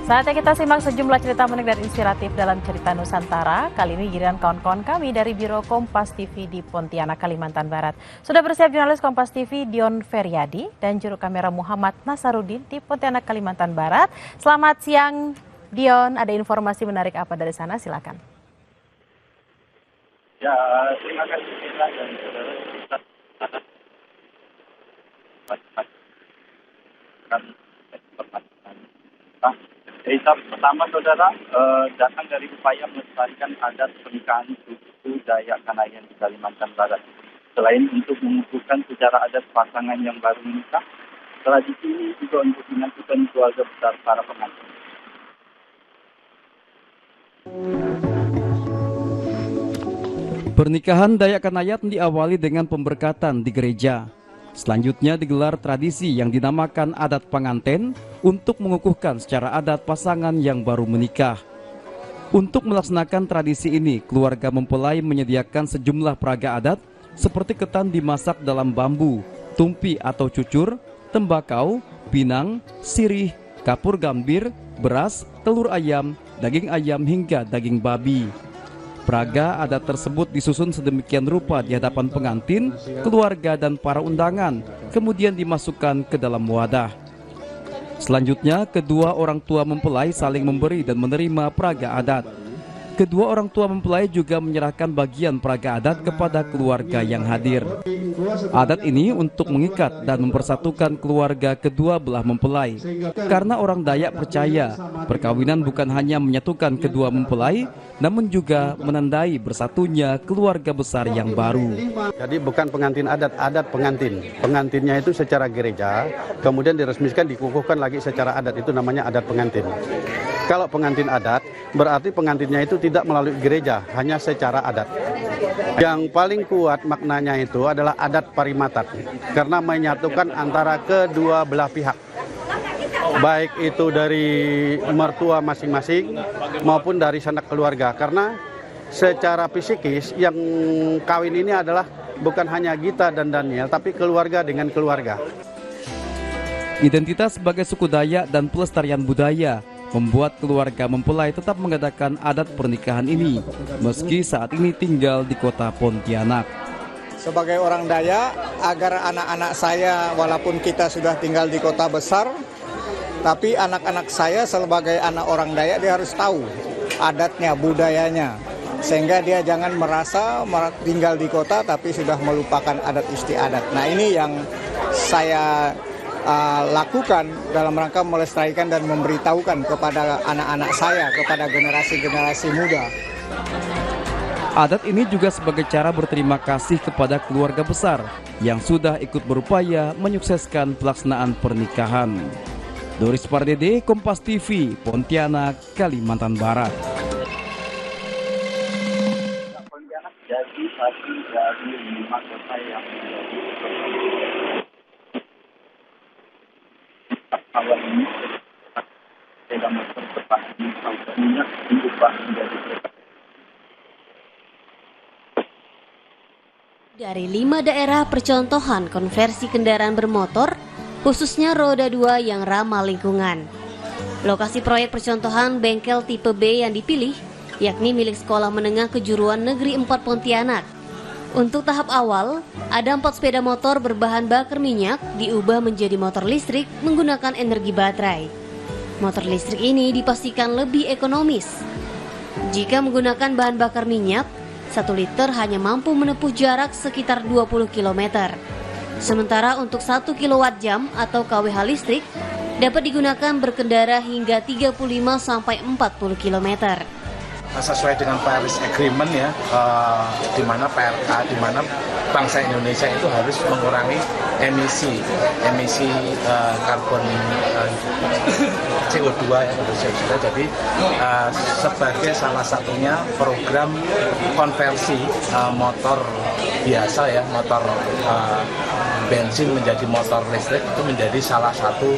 Saatnya kita simak sejumlah cerita menarik dan inspiratif dalam cerita Nusantara. Kali ini giliran kawan-kawan kami dari Biro Kompas TV di Pontianak, Kalimantan Barat. Sudah bersiap jurnalis Kompas TV Dion Feryadi dan juru kamera Muhammad Nasarudin di Pontianak, Kalimantan Barat. Selamat siang Dion, ada informasi menarik apa dari sana? Silakan. Ya, terima kasih Mila dan saudara. Cerita pertama saudara datang dari upaya melestarikan adat pernikahan suku Dayak Kanayan di Kalimantan Barat. Selain untuk mengukuhkan secara adat pasangan yang baru menikah, tradisi ini juga untuk menyatukan keluarga besar para pengantin. Pernikahan Dayak Kanayan diawali dengan pemberkatan di gereja. Selanjutnya digelar tradisi yang dinamakan adat pengantin untuk mengukuhkan secara adat pasangan yang baru menikah. Untuk melaksanakan tradisi ini, keluarga mempelai menyediakan sejumlah peraga adat seperti ketan dimasak dalam bambu, tumpi atau cucur, tembakau, pinang, sirih, kapur gambir, beras, telur ayam, daging ayam hingga daging babi. Peraga adat tersebut disusun sedemikian rupa di hadapan pengantin, keluarga dan para undangan, kemudian dimasukkan ke dalam wadah. Selanjutnya, kedua orang tua mempelai saling memberi dan menerima peraga adat. Kedua orang tua mempelai juga menyerahkan bagian peraga adat kepada keluarga yang hadir. Adat ini untuk mengikat dan mempersatukan keluarga kedua belah mempelai. Karena orang Dayak percaya, perkawinan bukan hanya menyatukan kedua mempelai, namun juga menandai bersatunya keluarga besar yang baru. Jadi bukan pengantin adat, adat pengantin. Pengantinnya itu secara gereja, kemudian diresmikan, dikukuhkan lagi secara adat, itu namanya adat pengantin. Kalau pengantin adat, berarti pengantinnya itu tidak melalui gereja, hanya secara adat. Yang paling kuat maknanya itu adalah adat parimatat, karena menyatukan antara kedua belah pihak. Baik itu dari mertua masing-masing maupun dari sanak keluarga. Karena secara fisikis yang kawin ini adalah bukan hanya Gita dan Daniel, tapi keluarga dengan keluarga. Identitas sebagai suku Dayak dan pelestarian budaya membuat keluarga mempelai tetap mengadakan adat pernikahan ini, meski saat ini tinggal di kota Pontianak. Sebagai orang Dayak, agar anak-anak saya, walaupun kita sudah tinggal di kota besar, tapi anak-anak saya sebagai anak orang Dayak, dia harus tahu adatnya, budayanya, sehingga dia jangan merasa tinggal di kota tapi sudah melupakan adat istiadat. Nah, ini yang saya lakukan dalam rangka melestarikan dan memberitahukan kepada anak-anak saya, kepada generasi-generasi muda. Adat ini juga sebagai cara berterima kasih kepada keluarga besar yang sudah ikut berupaya menyukseskan pelaksanaan pernikahan. Doris Pardede, Kompas TV, Pontianak, Kalimantan Barat. Pontianak jadi satu dari 5 kota yang menjadi awal ini sepeda motor berbahan minyak diubah menjadi kereta. Dari 5 daerah percontohan konversi kendaraan bermotor, khususnya roda 2 yang ramah lingkungan. Lokasi proyek percontohan bengkel tipe B yang dipilih, yakni milik Sekolah Menengah Kejuruan Negeri 4 Pontianak. Untuk tahap awal, ada 4 sepeda motor berbahan bakar minyak diubah menjadi motor listrik menggunakan energi baterai. Motor listrik ini dipastikan lebih ekonomis. Jika menggunakan bahan bakar minyak, 1 liter hanya mampu menempuh jarak sekitar 20 km. Sementara untuk 1 kWh atau kWh listrik dapat digunakan berkendara hingga 35-40 km. Sesuai dengan Paris Agreement ya, di mana PRK, di mana bangsa Indonesia itu harus mengurangi emisi karbon CO2 ya, jadi sebagai salah satunya program konversi motor biasa ya, motor bensin menjadi motor listrik itu menjadi salah satu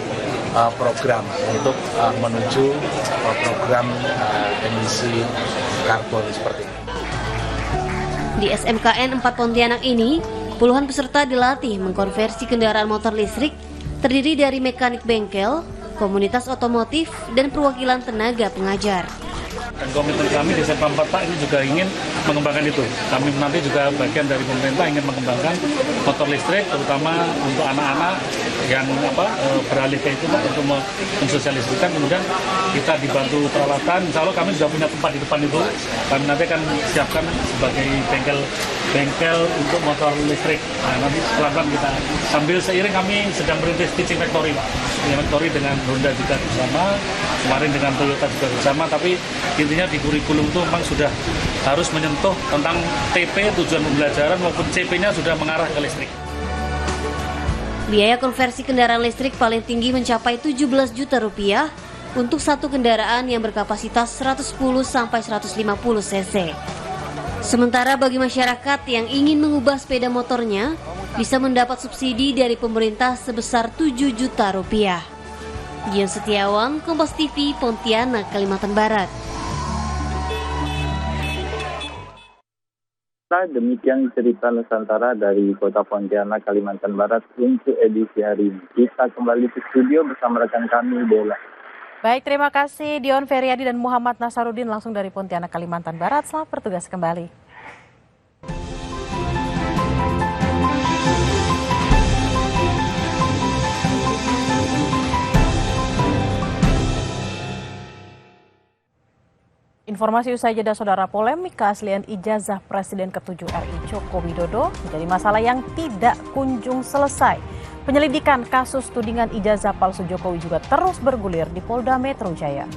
program untuk menuju program emisi karbon seperti ini. Di SMKN 4 Pontianak ini, puluhan peserta dilatih mengkonversi kendaraan motor listrik terdiri dari mekanik bengkel, komunitas otomotif, dan perwakilan tenaga pengajar. Dan komitmen kami di Serpam Perta ini juga ingin mengembangkan itu. Kami nanti juga bagian dari pemerintah ingin mengembangkan motor listrik, terutama untuk anak-anak yang beralih ke itu untuk mensosialisasikan. Kemudian kita dibantu peralatan. Insya Allah kami sudah punya tempat di depan itu. Kami nanti akan siapkan sebagai bengkel untuk motor listrik. Nah, nanti pelan-pelan kita sambil seiring kami sedang merintis teaching factory, Pak. Factory dengan Honda juga bersama, kemarin dengan Toyota juga bersama, tapi intinya di kurikulum itu memang sudah harus menyentuh tentang TP, tujuan pembelajaran, maupun CP-nya sudah mengarah ke listrik. Biaya konversi kendaraan listrik paling tinggi mencapai 17 juta rupiah untuk satu kendaraan yang berkapasitas 110-150 cc. Sementara bagi masyarakat yang ingin mengubah sepeda motornya, bisa mendapat subsidi dari pemerintah sebesar 7 juta rupiah. Dion Setiawan, Kompas TV, Pontianak, Kalimantan Barat. Demikian cerita Nusantara dari Kota Pontianak, Kalimantan Barat untuk edisi hari ini. Kita kembali ke studio bersama rekan kami, Bella. Baik, terima kasih Dion Feryadi dan Muhammad Nasarudin langsung dari Pontianak, Kalimantan Barat. Selamat bertugas kembali. Informasi usai jeda, saudara, polemik keaslian ijazah Presiden ke-7 RI Joko Widodo menjadi masalah yang tidak kunjung selesai. Penyelidikan kasus tudingan ijazah palsu Jokowi juga terus bergulir di Polda Metro Jaya.